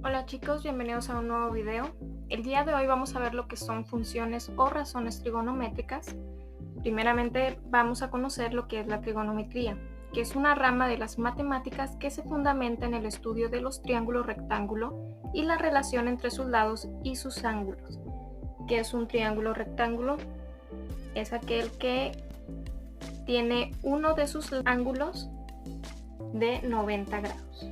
Hola chicos, bienvenidos a un nuevo video. El día de hoy vamos a ver lo que son funciones o razones trigonométricas. Primeramente vamos a conocer lo que es la trigonometría, que es una rama de las matemáticas que se fundamenta en el estudio de los triángulos rectángulo y la relación entre sus lados y sus ángulos. ¿Qué es un triángulo rectángulo? Es aquel que tiene uno de sus ángulos de 90 grados.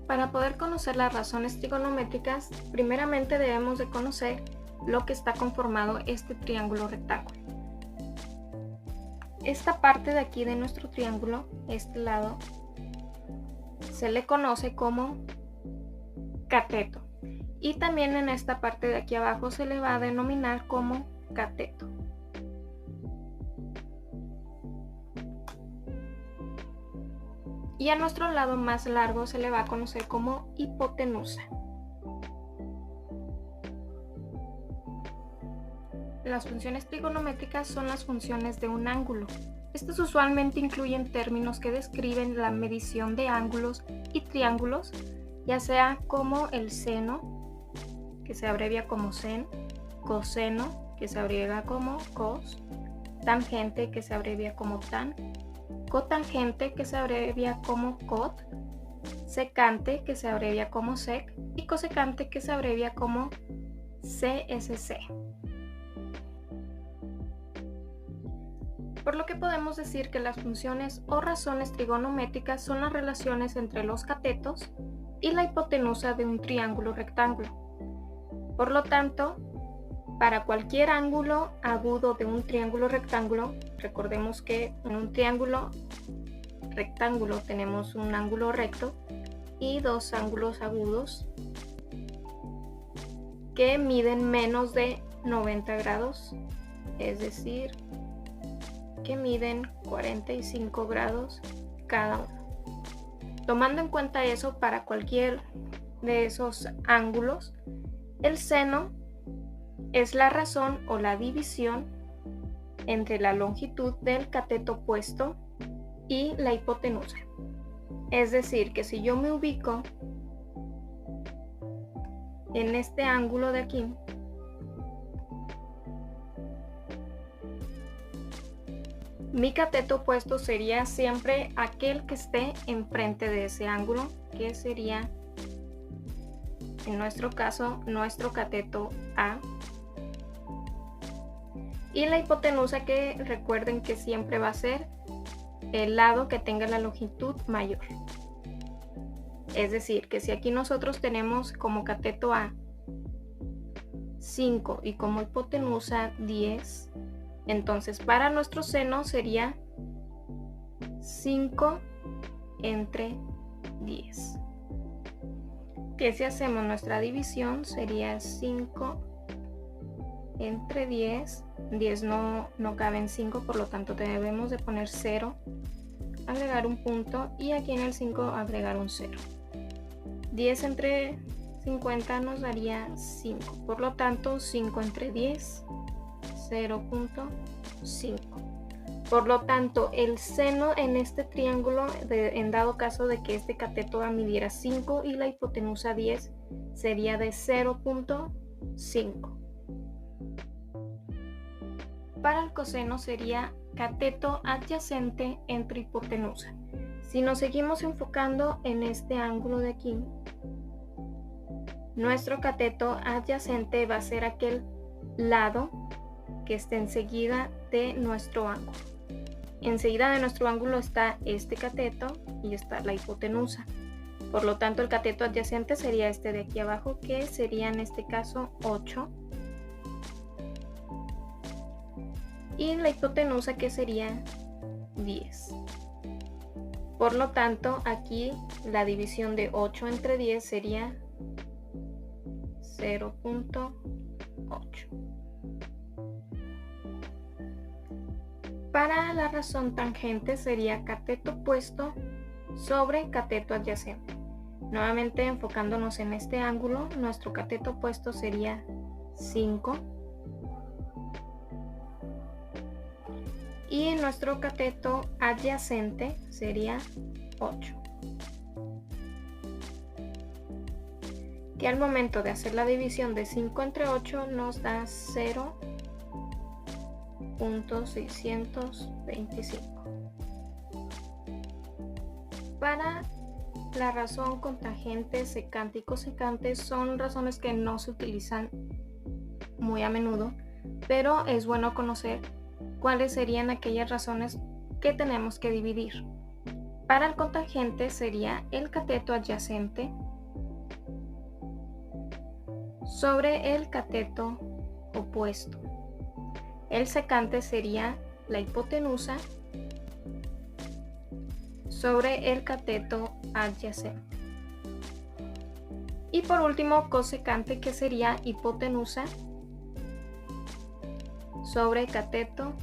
Para poder conocer las razones trigonométricas, primeramente debemos de conocer lo que está conformado este triángulo rectángulo. Esta parte de aquí de nuestro triángulo, este lado, se le conoce como cateto. Y también en esta parte de aquí abajo se le va a denominar como cateto. Y a nuestro lado más largo se le va a conocer como hipotenusa. Las funciones trigonométricas son las funciones de un ángulo. Estas usualmente incluyen términos que describen la medición de ángulos y triángulos, ya sea como el seno, que se abrevia como sen, coseno, que se abrevia como cos, tangente, que se abrevia como tan, cotangente, que se abrevia como cot, secante, que se abrevia como sec, y cosecante, que se abrevia como CSC. Por lo que podemos decir que las funciones o razones trigonométricas son las relaciones entre los catetos y la hipotenusa de un triángulo rectángulo. Por lo tanto, para cualquier ángulo agudo de un triángulo rectángulo, recordemos que en un triángulo rectángulo tenemos un ángulo recto y dos ángulos agudos que miden menos de 90 grados, es decir, que miden 45 grados cada uno. Tomando en cuenta eso, para cualquier de esos ángulos, el seno es la razón o la división entre la longitud del cateto opuesto y la hipotenusa. Es decir, que si yo me ubico en este ángulo de aquí, mi cateto opuesto sería siempre aquel que esté enfrente de ese ángulo, que sería, en nuestro caso, nuestro cateto A. Y la hipotenusa, que recuerden que siempre va a ser el lado que tenga la longitud mayor. Es decir, que si aquí nosotros tenemos como cateto A 5 y como hipotenusa 10, entonces para nuestro seno sería 5 entre 10. Que si hacemos nuestra división sería 5 entre 10. 10 no cabe en 5, por lo tanto debemos de poner 0, agregar un punto y aquí en el 5 agregar un 0. 10 entre 50 nos daría 5, por lo tanto 5 entre 10, 0.5. Por lo tanto, el seno en este triángulo, en dado caso de que este cateto A midiera 5 y la hipotenusa 10, sería de 0.5. Para el coseno sería cateto adyacente entre hipotenusa. Si nos seguimos enfocando en este ángulo de aquí, nuestro cateto adyacente va a ser aquel lado que esté enseguida de nuestro ángulo. Enseguida de nuestro ángulo está este cateto y está la hipotenusa. Por lo tanto, el cateto adyacente sería este de aquí abajo, que sería en este caso 8. Y la hipotenusa, que sería 10. Por lo tanto, aquí la división de 8 entre 10 sería 0.8. Para la razón tangente sería cateto opuesto sobre cateto adyacente. Nuevamente enfocándonos en este ángulo, nuestro cateto opuesto sería 5 y nuestro cateto adyacente sería 8. que al momento de hacer la división de 5 entre 8 nos da 0.625. Para la razón cotangente, secante y cosecante son razones que no se utilizan muy a menudo, pero es bueno conocer cuáles serían aquellas razones que tenemos que dividir. Para el cotangente sería el cateto adyacente sobre el cateto opuesto. El secante sería la hipotenusa sobre el cateto adyacente. Y por último, cosecante, que sería hipotenusa sobre cateto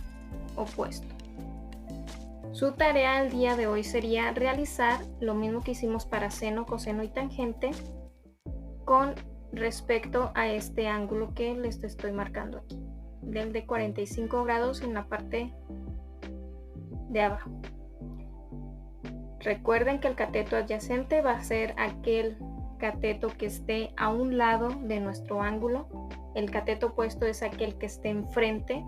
opuesto. Su tarea el día de hoy sería realizar lo mismo que hicimos para seno, coseno y tangente con respecto a este ángulo que les estoy marcando aquí, del de 45 grados en la parte de abajo. Recuerden que el cateto adyacente va a ser aquel cateto que esté a un lado de nuestro ángulo. El cateto opuesto es aquel que esté enfrente.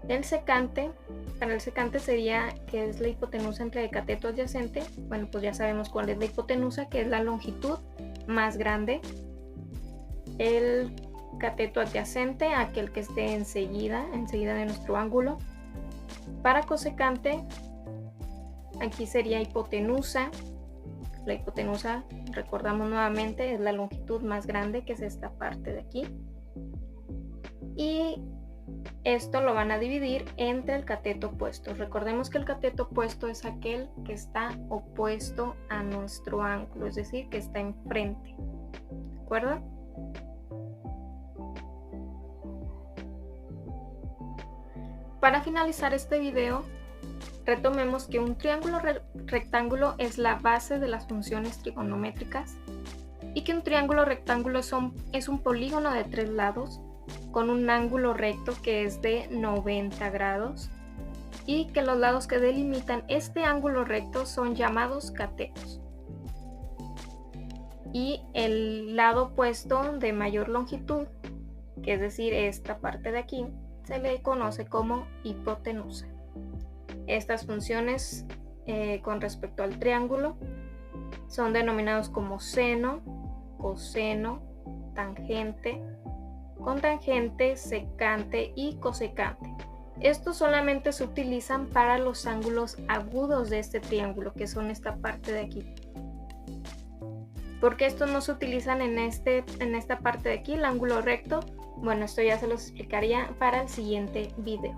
El secante, para el secante sería que es la hipotenusa entre el cateto adyacente. Bueno, pues ya sabemos cuál es la hipotenusa, que es la longitud más grande. El cateto adyacente, aquel que esté enseguida de nuestro ángulo. Para cosecante, aquí sería hipotenusa. La hipotenusa, recordamos nuevamente, es la longitud más grande, que es esta parte de aquí. Y esto lo van a dividir entre el cateto opuesto. Recordemos que el cateto opuesto es aquel que está opuesto a nuestro ángulo, es decir, que está enfrente. ¿De acuerdo? Para finalizar este video, retomemos que un triángulo rectángulo es la base de las funciones trigonométricas y que un triángulo rectángulo es un polígono de 3 lados con un ángulo recto que es de 90 grados y que los lados que delimitan este ángulo recto son llamados catetos. Y el lado opuesto de mayor longitud, que es decir, esta parte de aquí, se le conoce como hipotenusa. Estas funciones con respecto al triángulo son denominados como seno, coseno, tangente, cotangente, secante y cosecante. Estos solamente se utilizan para los ángulos agudos de este triángulo, que son esta parte de aquí. ¿Por qué estos no se utilizan en esta parte de aquí, el ángulo recto? Bueno, esto ya se los explicaría para el siguiente video.